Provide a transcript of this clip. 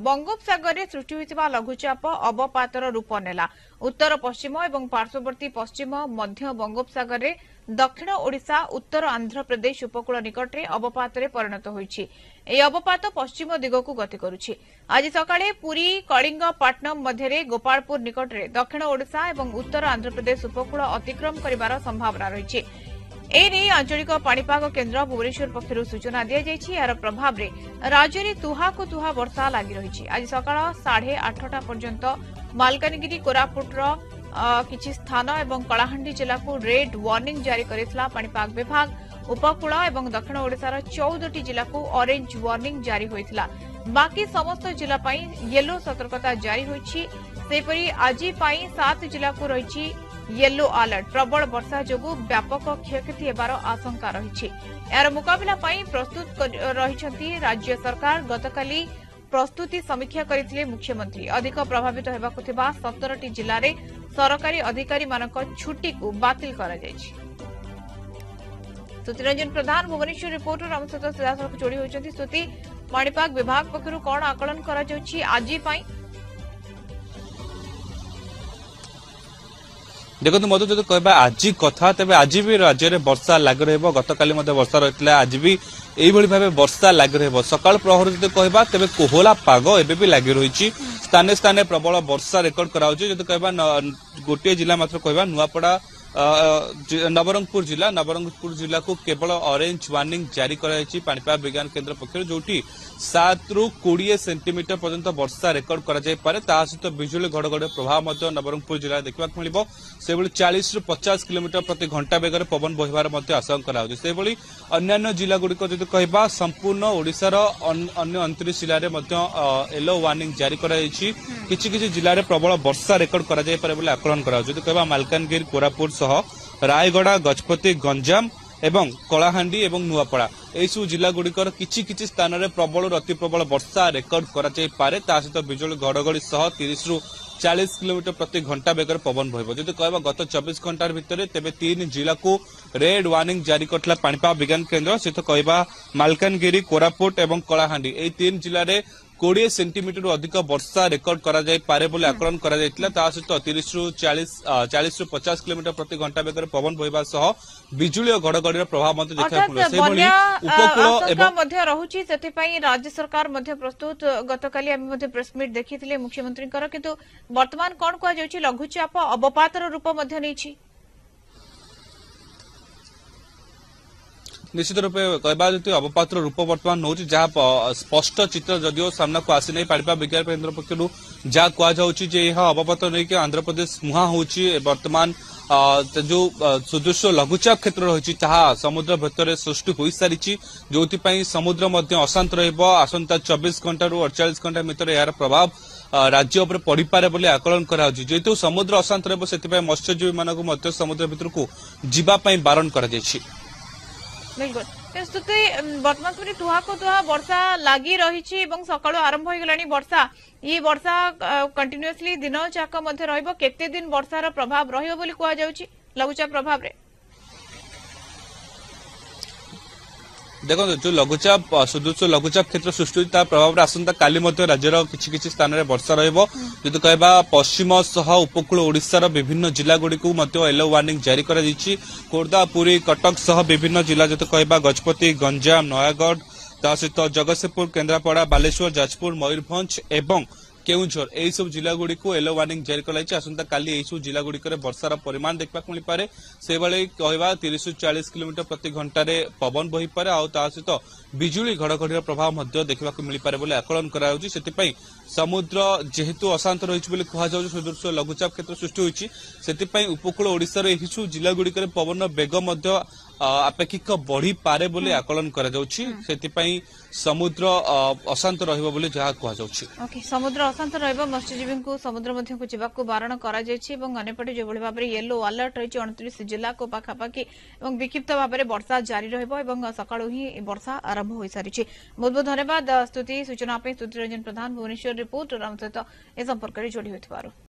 बंगोपसागर में सृष्टि होइतिबा लघुचाप अवपातर रूप नेला। उत्तर पश्चिम और पार्श्ववर्ती पश्चिम मध्य बंगोपसागर में दक्षिण ओडिशा उत्तर आंध्र प्रदेश उपकूल निकट में अवपात परिणत होइछि। एही अवपात पश्चिम दिग को गति करुछि। आज सकाळे पुरी कलिंगपट्टनम मध्य गोपालपुर निकट में दक्षिण ओडिशा और उत्तर आंध्र प्रदेश उपकूल अतिक्रम करिवार संभावना रही। एने आंचलिक पाणीपाग केन्द्र भुवनेश्वर पक्षर सूचना दी जाइछि। यार प्रभाव रे राज्य में तुहा को तुहा वर्षा लगी रही। आज सकाळ 8:30 पर्यंत मालकानगिरी कोरापुटर किछि स्थान और कलाहांडी जिला को रेड वार्निंग जारी करितला पाणीपाग विभाग। उपकूल और दक्षिण ओडिशार 14टी जिला को ऑरेंज वार्निंग जारी होइतिला। बाकी समस्त जिला पई येलो सतर्कता जारी होइछि। सेपरि आज पई 7 जिला को रहिछि येलो अलर्ट। प्रबल वर्षा जोगु व्यापक क्षयक्षति हेबार आशंका रही। यार मुकाबला पई प्रस्तुत रहिछंती राज्य सरकार। गतकाली प्रस्तुति समीक्षा करथिले मुख्यमंत्री। अधिक प्रभावित हेबाकु थिबा 17टी जिल्ला रे सरकारी अधिकारी मानक छुट्टी को बातिल करा जायछि। स्तुतिरंजन प्रधान भुवनेश्वर रिपोर्टर हम सहित सीधासलख जोड़ी होइछंती। स्तुति, पाणीपाग विभाग पक्षरु कोन आकलन करा जाउछि आज पई? देखो मधु जो कहबा आज कथा तेज आज भी राज्य में वर्षा लग रहा। गतकाली वर्षा रही आज भी यही भाव वर्षा लग रहा। सकाल प्रहर जो कहबा तेज कोहला पाग एवं भी लग रही। स्थाने स्थाने प्रबल वर्षा रेकर्ड कराउछि। जो कहबा गोटे जिला मात्र कहबा नुआपड़ा नवरंगपुर जिला को केवल ऑरेंज वार्निंग जारी कराई पाणीपाग विज्ञान केन्द्र पक्षर, जोटी 7 ରୁ 20 सेंटीमीटर पर्यंत वर्षा रेकर्ड करा जाय पारे। ता सहित बिजुली घड़घड़ी प्रभाव नवरंगपुर जिले देखा मिल। से 40 ରୁ 50 किलोमीटर प्रति घंटा बेगर पवन बहिबार आशंका कराउछि। से अन्य जिला गुड़िक जो कहबा संपूर्ण ओडिशार अन्य 29 जिले में येलो वार्निंग जारी कराई। किछि जिले में प्रबल वर्षा रेकर्ड करा जाय पारे बोली आकलन कराउछि। जो कहबा मालकानगिरी कोरापुट रायगड़ा गजपति गंजाम एवं कलाहांडी एवं नुआपड़ा यही सब जिला गुड़िकर किछि स्थान में प्रबल अति प्रबल वर्षा रेकर्ड करा जाय पारे। ता सहित बिजुली घड़घड़ी 30 ରୁ 40 किलोमीटर प्रति घंटा बेगर पवन बहिब। जो कहबा गत 24 घंटार भितर तेबे 3 जिला को रेड वार्निंग जारी करथिला पाणीपाग विज्ञान केन्द्र। से कहबा मालकानगिरी कोरापुट एवं कलाहांडी यही 3 जिले में 20 सेंटीमीटर अधिक वर्षा रेकर्ड करा जाय पारे बोली आकलन करा जायतिला। ता सहित 30 ରୁ 40 ରୁ 50 किलोमीटर प्रति घंटा बेगर पवन बहिबा सह बिजुली और घड़घड़ी प्रभाव देखा मिले। राज्य सरकार प्रस्तुत गतकाली प्रेस मीट देखी मुख्यमंत्री किंतु वर्तमान कौन कह लघुचाप अवपातर रूप नहीं। निश्चित रूपे कहबा जो अवपातर रूप वर्तमान नौ जहाँ स्पष्ट चित्र जदियो सामना को आसी नहीं। पाणीपाग विज्ञान केन्द्र पक्षर जहाँ कहुच्छी यह अवपात नहीं आंध्र प्रदेश मुहां होची। वर्तमान जो सदृश लघुचाप क्षेत्र रही समुद्र भितर सृष्टि हो सारी, जो समुद्र अशांत रसंता 24 घंटा रू 48 घंटा भितर यार प्रभाव राज्य उपर पड़ पारे बोली आकलन करा। जेहेतु समुद्र अशांत रही मत्स्यजीवी मानक समुद्र भितर को जीवाई बारण कर। बिल्कुल स्तुति, वर्तमान समय तुहा को तुहा वर्षा लगी रही सकाळु आरंभ हो गलानी वर्षा। ये वर्षा कंटिन्यूअसली दिन जाक केते दिन वर्षार प्रभाव रहिबो बोली कुआ जाउची लघुचाप प्रभाव रे? देखो जो लघुचाप सदृश लघुचाप क्षेत्र सृष्टि प्रभाव आसंता काली राज्यर किछि स्थान में वर्षा रहिबो। जो कहबा पश्चिम सह उपकूल ओडिशार विभिन्न जिला गुड़ी को येलो वार्निंग जारी करा जायछि। खोर्धा पुरी कटक सह विभिन्न जिला जो कहबा गजपति गंजाम नयागढ़ ता सहित जगतसिंहपुर केन्द्रापड़ा बालेश्वर जाजपुर मयूरभंज एवं केउंझर यही सब जिला गुड़ी को येलो वार्निंग जारी कराई। आसंता काली यही सब जिला गुड़िक वर्षार परिमाण देखा मिल पारे। से भाई कहबा 30 ରୁ 40 किलोमीटर प्रति घंटा पवन बही पारे। आ सहित बिजुली घड़घड़ी प्रभाव देखा मिल पारे बोली आकलन कराउछि। सेतिपई समुद्र जेहेतु अशांत रही कहुछ सदृश लघुचाप क्षेत्र सृष्टि होइछि। सेतिपई उपकूल ओडिशार एही सब जिला गुड़िक पवन बेग अपेक्षिक बढ़ी पारे बोली आकलन करा जाउछि। सेतिपई समुद्र अशांत रहिबो बोली जहा कहुछ। ओके, समुद्र अशांत रहिबो मत्स्यजीवी को समुद्र मध्य को जीवा को बारण करा जायछि एवं अनेपटे जो भली भाबरे येलो अलर्ट रही 29 जिला को पाखापाखि एवं विक्षिप्त भाबरे वर्षा जारी रहिबो एवं सकाळु ही वर्षा आरंभ होई सारिछि। बहुत बहुत धन्यवाद स्तुति। सूचना पे स्तुतिरंजन प्रधान भुवनेश्वर रिपोर्टर हम सहित ए संपर्क रे जोड़ी होइथबारो।